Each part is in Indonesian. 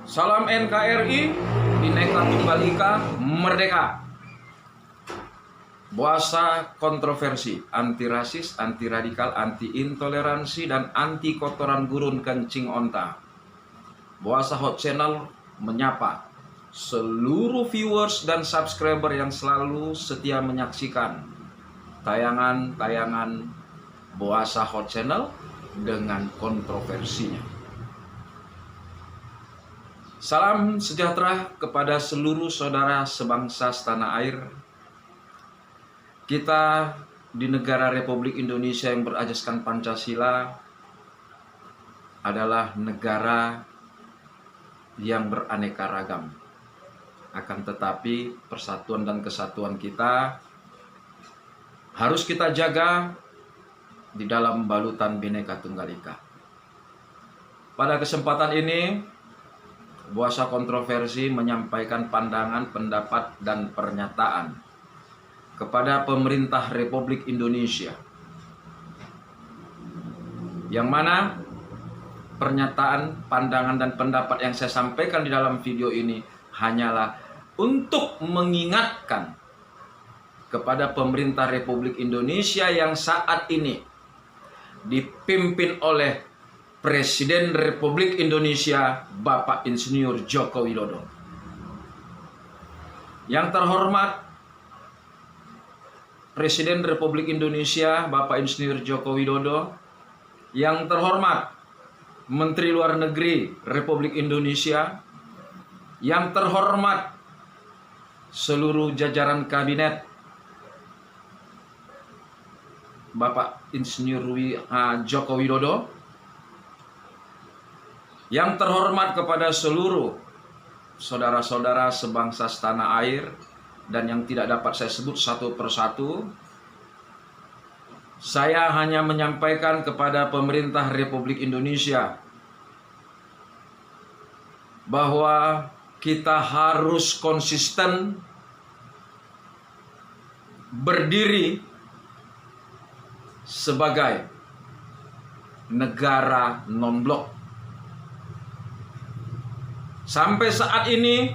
Salam NKRI, Bhinneka Tunggal Ika, Merdeka. Puasa kontroversi, anti rasis, anti radikal, anti intoleransi, dan anti kotoran gurun kencing onta. Puasa Hot Channel menyapa seluruh viewers dan subscriber yang selalu setia menyaksikan tayangan-tayangan Puasa Hot Channel dengan kontroversinya. Salam sejahtera kepada seluruh saudara sebangsa setanah air. Kita di negara Republik Indonesia yang berajaskan Pancasila adalah negara yang beraneka ragam. Akan tetapi persatuan dan kesatuan kita harus kita jaga di dalam balutan Bhinneka Tunggal Ika. Pada kesempatan ini, Puasa kontroversi menyampaikan pandangan, pendapat, dan pernyataan kepada pemerintah Republik Indonesia. Yang mana pernyataan, pandangan, dan pendapat yang saya sampaikan di dalam video ini hanyalah untuk mengingatkan kepada pemerintah Republik Indonesia yang saat ini dipimpin oleh Presiden Republik Indonesia Bapak Insinyur Joko Widodo. Yang terhormat Presiden Republik Indonesia Bapak Insinyur Joko Widodo, yang terhormat Menteri Luar Negeri Republik Indonesia, yang terhormat seluruh jajaran kabinet Bapak Insinyur Joko Widodo, yang terhormat kepada seluruh saudara-saudara sebangsa setanah air, dan yang tidak dapat saya sebut satu persatu. Saya hanya menyampaikan kepada pemerintah Republik Indonesia bahwa kita harus konsisten berdiri sebagai negara non-blok. Sampai saat ini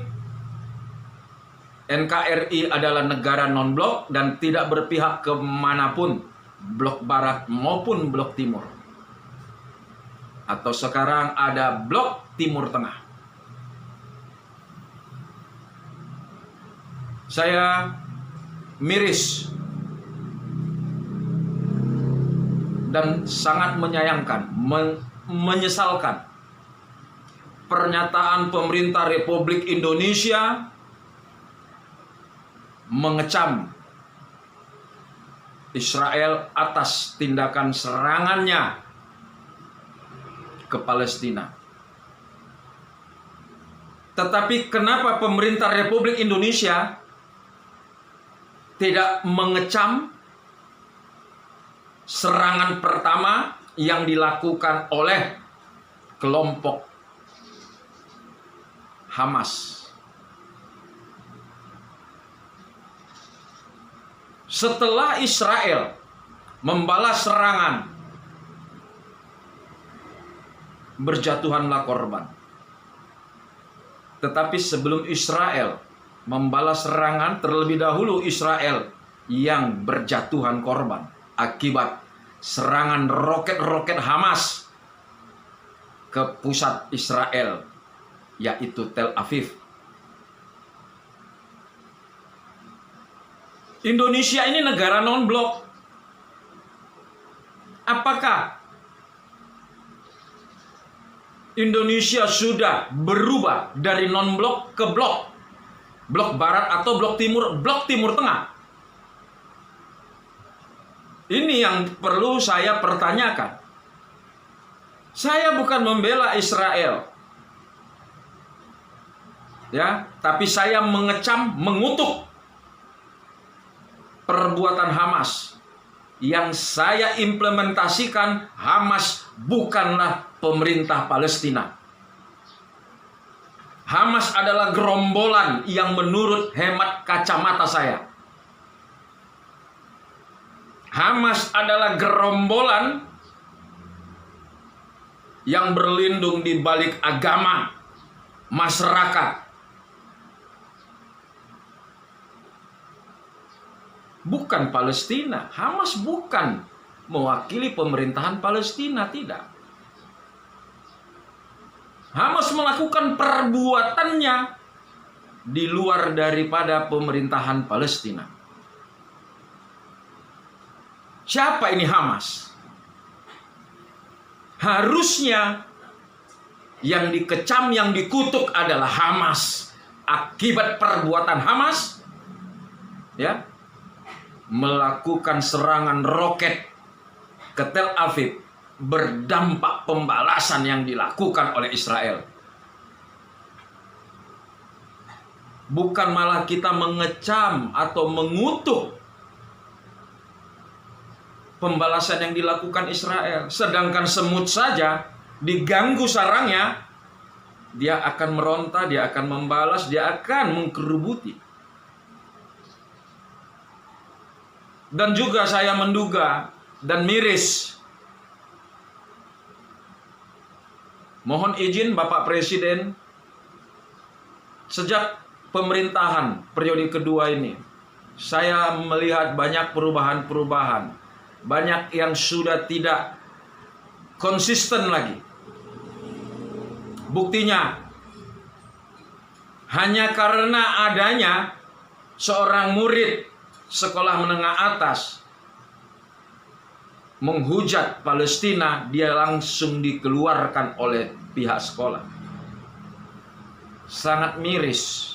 NKRI adalah negara non-blok dan tidak berpihak kemanapun, blok barat maupun blok timur. Atau sekarang ada blok timur tengah. Saya miris dan sangat menyayangkan, menyesalkan pernyataan pemerintah Republik Indonesia mengecam Israel atas tindakan serangannya ke Palestina. Tetapi kenapa pemerintah Republik Indonesia tidak mengecam serangan pertama yang dilakukan oleh kelompok Hamas? Setelah Israel membalas serangan, berjatuhanlah korban. Tetapi sebelum Israel membalas serangan, terlebih dahulu Israel yang berjatuhan korban akibat serangan roket-roket Hamas ke pusat Israel, yaitu Tel Aviv. Indonesia ini negara non-blok. Apakah Indonesia sudah berubah dari non-blok ke blok? Blok barat atau blok timur tengah? Ini yang perlu saya pertanyakan. Saya bukan membela Israel, ya, tapi saya mengecam, mengutuk perbuatan Hamas. Yang saya implementasikan, Hamas bukanlah pemerintah Palestina. Hamas adalah gerombolan yang menurut hemat kacamata saya, Hamas adalah gerombolan yang berlindung di balik agama masyarakat. Bukan Palestina. Hamas bukan mewakili pemerintahan Palestina, tidak. Hamas melakukan perbuatannya di luar daripada pemerintahan Palestina. Siapa ini Hamas? Harusnya yang dikecam, yang dikutuk adalah Hamas. Akibat perbuatan Hamas, ya, melakukan serangan roket ke Tel Aviv, berdampak pembalasan yang dilakukan oleh Israel. Bukan malah kita mengecam atau mengutuk pembalasan yang dilakukan Israel. Sedangkan semut saja diganggu sarangnya, dia akan meronta, dia akan membalas, dia akan mengkerubuti. Dan juga saya menduga dan miris, mohon izin Bapak Presiden, sejak pemerintahan periode kedua ini, saya melihat banyak perubahan-perubahan. Banyak yang sudah tidak konsisten lagi. Buktinya, hanya karena adanya seorang murid sekolah menengah atas menghujat Palestina, dia langsung dikeluarkan oleh pihak sekolah. Sangat miris.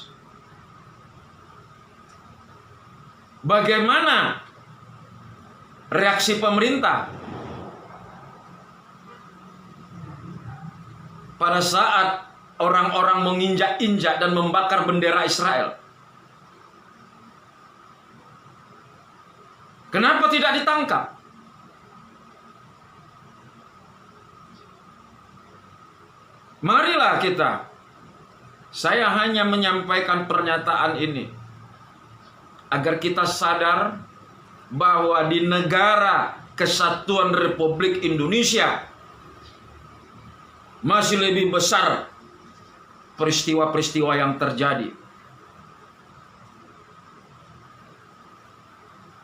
Bagaimana reaksi pemerintah pada saat orang-orang menginjak-injak dan membakar bendera Israel? Kenapa tidak ditangkap? Marilah kita. Saya hanya menyampaikan pernyataan ini agar kita sadar bahwa di negara Kesatuan Republik Indonesia masih lebih besar peristiwa-peristiwa yang terjadi.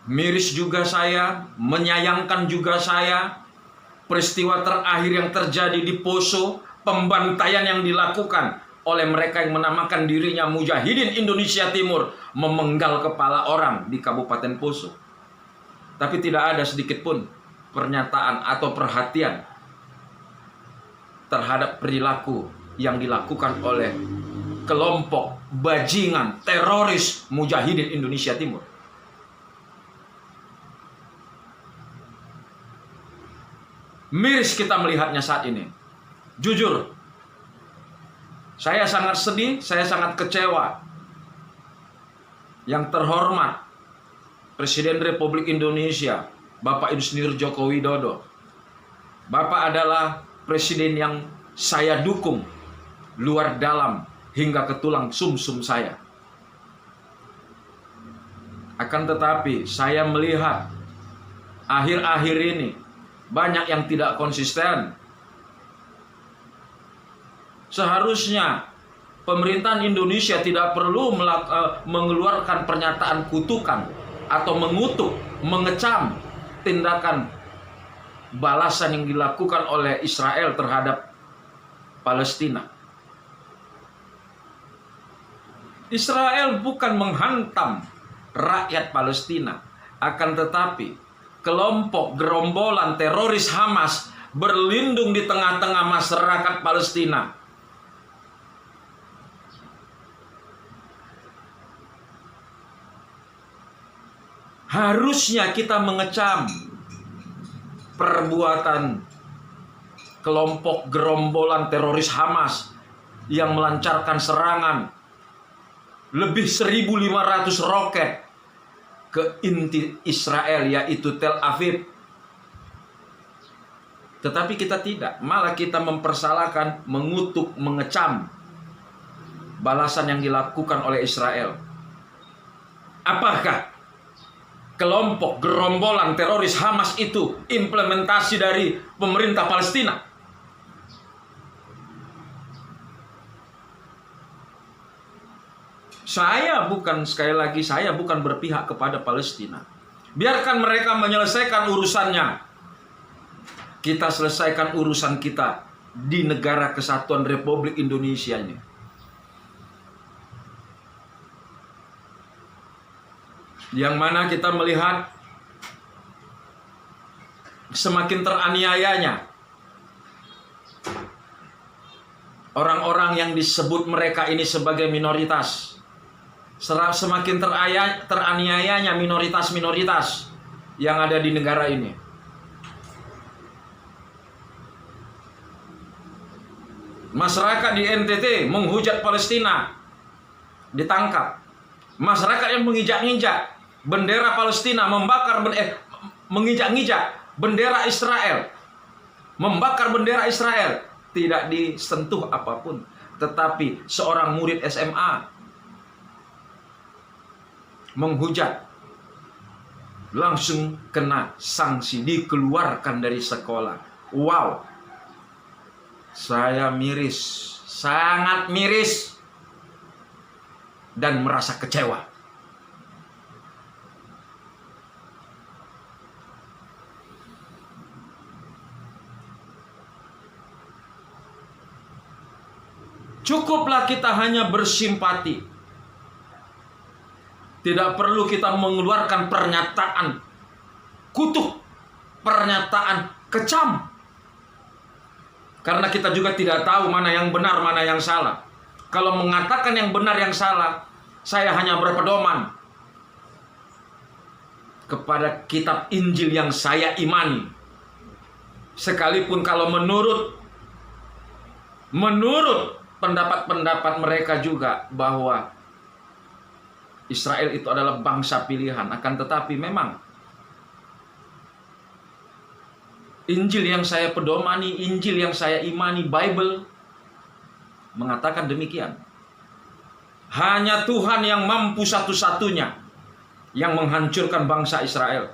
Miris juga saya, menyayangkan juga saya peristiwa terakhir yang terjadi di Poso, pembantaian yang dilakukan oleh mereka yang menamakan dirinya Mujahidin Indonesia Timur, memenggal kepala orang di Kabupaten Poso. Tapi tidak ada sedikit pun pernyataan atau perhatian terhadap perilaku yang dilakukan oleh kelompok bajingan teroris Mujahidin Indonesia Timur. Miris kita melihatnya saat ini. Jujur, saya sangat sedih, saya sangat kecewa. Yang terhormat Presiden Republik Indonesia, Bapak Insinyur Joko Widodo. Bapak adalah presiden yang saya dukung luar dalam hingga ke tulang sumsum saya. Akan tetapi saya melihat akhir-akhir ini banyak yang tidak konsisten. Seharusnya pemerintahan Indonesia tidak perlu mengeluarkan pernyataan kutukan atau mengutuk, mengecam tindakan balasan yang dilakukan oleh Israel terhadap Palestina. Israel bukan menghantam rakyat Palestina, akan tetapi kelompok gerombolan teroris Hamas berlindung di tengah-tengah masyarakat Palestina. Harusnya kita mengecam perbuatan kelompok gerombolan teroris Hamas yang melancarkan serangan lebih 1.500 roket ke inti Israel, yaitu Tel Aviv. Tetapi kita tidak, malah kita mempersalahkan, mengutuk, mengecam balasan yang dilakukan oleh Israel. Apakah kelompok gerombolan teroris Hamas itu implementasi dari pemerintah Palestina? Saya bukan berpihak kepada Palestina. Biarkan mereka menyelesaikan urusannya. Kita selesaikan urusan kita di negara kesatuan Republik Indonesia ini. Yang mana kita melihat semakin teraniayanya orang-orang yang disebut mereka ini sebagai minoritas. Semakin teraniayanya minoritas-minoritas yang ada di negara ini. Masyarakat di NTT menghujat Palestina, ditangkap. Masyarakat yang mengijak-ngijak bendera Palestina, mengijak-ngijak bendera Israel, membakar bendera Israel, tidak disentuh apapun. Tetapi seorang murid SMA menghujat, langsung kena sanksi, dikeluarkan dari sekolah. Wow, saya miris, sangat miris, dan merasa kecewa. Cukuplah kita hanya bersimpati. Tidak perlu kita mengeluarkan pernyataan kutuk, pernyataan kecam. Karena kita juga tidak tahu mana yang benar, mana yang salah. Kalau mengatakan yang benar, yang salah, saya hanya berpedoman kepada kitab Injil yang saya imani. Sekalipun kalau menurut pendapat-pendapat mereka juga bahwa Israel itu adalah bangsa pilihan. Akan tetapi memang Injil yang saya pedomani, Injil yang saya imani, Bible mengatakan demikian. Hanya Tuhan yang mampu satu-satunya yang menghancurkan bangsa Israel.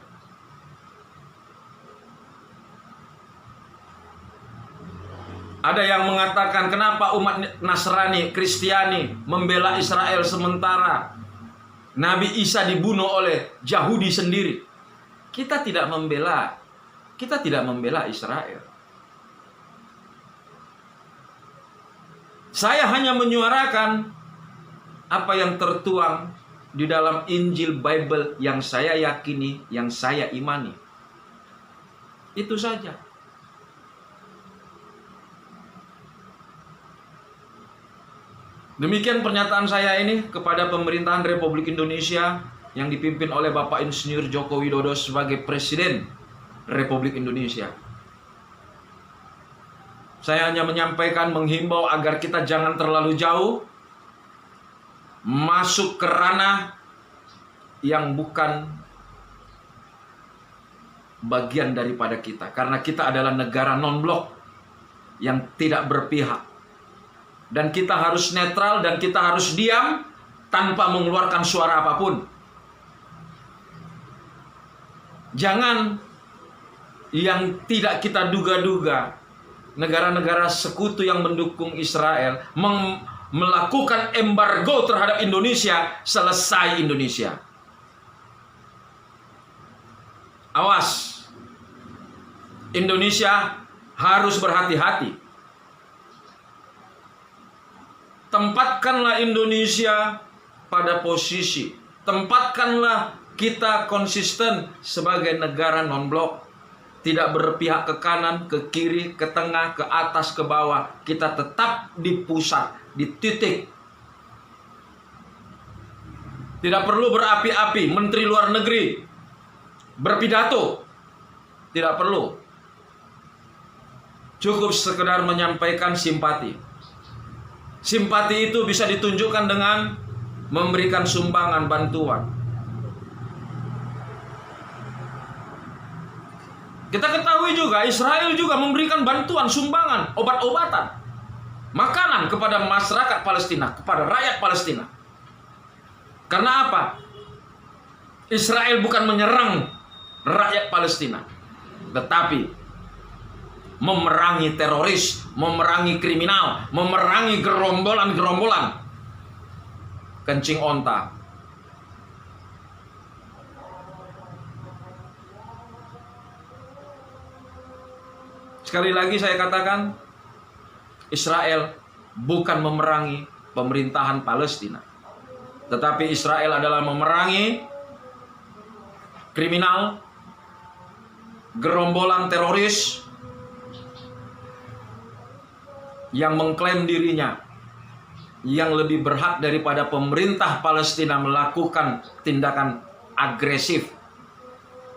Ada yang mengatakan, kenapa umat Nasrani, Kristiani membela Israel sementara Nabi Isa dibunuh oleh Yahudi sendiri. Kita tidak membela Israel. Saya hanya menyuarakan apa yang tertuang di dalam Injil Bible yang saya yakini, yang saya imani. Itu saja. Demikian pernyataan saya ini kepada pemerintahan Republik Indonesia yang dipimpin oleh Bapak Insinyur Joko Widodo sebagai Presiden Republik Indonesia. Saya hanya menyampaikan, menghimbau agar kita jangan terlalu jauh masuk ke ranah yang bukan bagian daripada kita. Karena kita adalah negara non-blok yang tidak berpihak. Dan kita harus netral dan kita harus diam tanpa mengeluarkan suara apapun. Jangan yang tidak kita duga-duga, negara-negara sekutu yang mendukung Israel melakukan embargo terhadap Indonesia, selesai Indonesia. Awas, Indonesia harus berhati-hati. Tempatkanlah Indonesia pada posisi, tempatkanlah kita konsisten sebagai negara non-blok, tidak berpihak ke kanan, ke kiri, ke tengah, ke atas, ke bawah. Kita tetap di pusat, di titik. Tidak perlu berapi-api, Menteri Luar Negeri berpidato, tidak perlu. Cukup sekedar menyampaikan simpati. Simpati itu bisa ditunjukkan dengan memberikan sumbangan bantuan. Kita ketahui juga Israel juga memberikan bantuan, sumbangan, obat-obatan, makanan kepada masyarakat Palestina, kepada rakyat Palestina. Karena apa? Israel bukan menyerang rakyat Palestina, tetapi memerangi teroris, memerangi kriminal, memerangi gerombolan-gerombolan. kencing onta. Sekali lagi saya katakan, Israel bukan memerangi pemerintahan Palestina, tetapi Israel adalah memerangi kriminal, gerombolan teroris yang mengklaim dirinya yang lebih berhak daripada pemerintah Palestina melakukan tindakan agresif,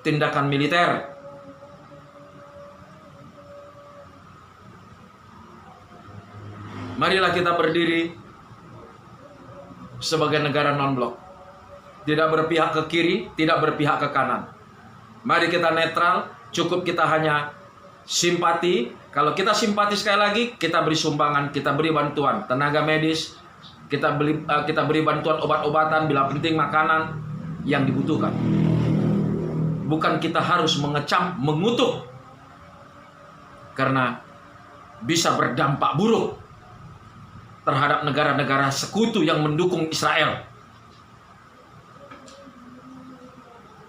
tindakan militer. Marilah kita berdiri sebagai negara non-blok, tidak berpihak ke kiri, tidak berpihak ke kanan. Mari kita netral, cukup kita hanya simpati. Kalau kita simpati, sekali lagi kita beri sumbangan, kita beri bantuan tenaga medis, kita beri bantuan obat-obatan, bila penting makanan yang dibutuhkan. Bukan kita harus mengecam, mengutuk, karena bisa berdampak buruk terhadap negara-negara sekutu yang mendukung Israel.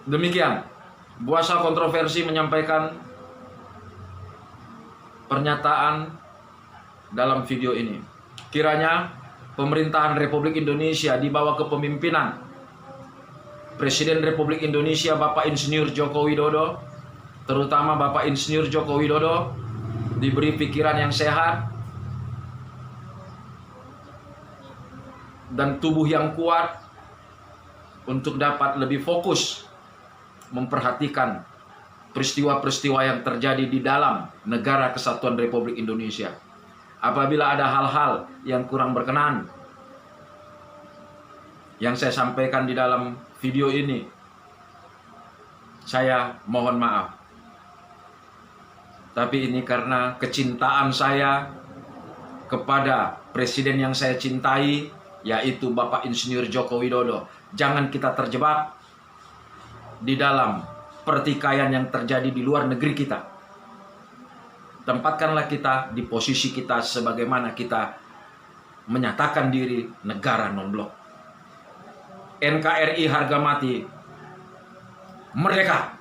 Demikian, Buasa Kontroversi menyampaikan pernyataan dalam video ini. Kiranya pemerintahan Republik Indonesia di bawah kepemimpinan Presiden Republik Indonesia Bapak Insinyur Joko Widodo, terutama Bapak Insinyur Joko Widodo, diberi pikiran yang sehat dan tubuh yang kuat untuk dapat lebih fokus memperhatikan peristiwa-peristiwa yang terjadi di dalam negara kesatuan Republik Indonesia. Apabila ada hal-hal yang kurang berkenan yang saya sampaikan di dalam video ini, saya mohon maaf. Tapi ini karena kecintaan saya kepada Presiden yang saya cintai, yaitu Bapak Insinyur Joko Widodo. Jangan kita terjebak di dalam pertikaian yang terjadi di luar negeri kita. Tempatkanlah kita di posisi kita sebagaimana kita menyatakan diri negara non-blok. NKRI harga mati, merdeka!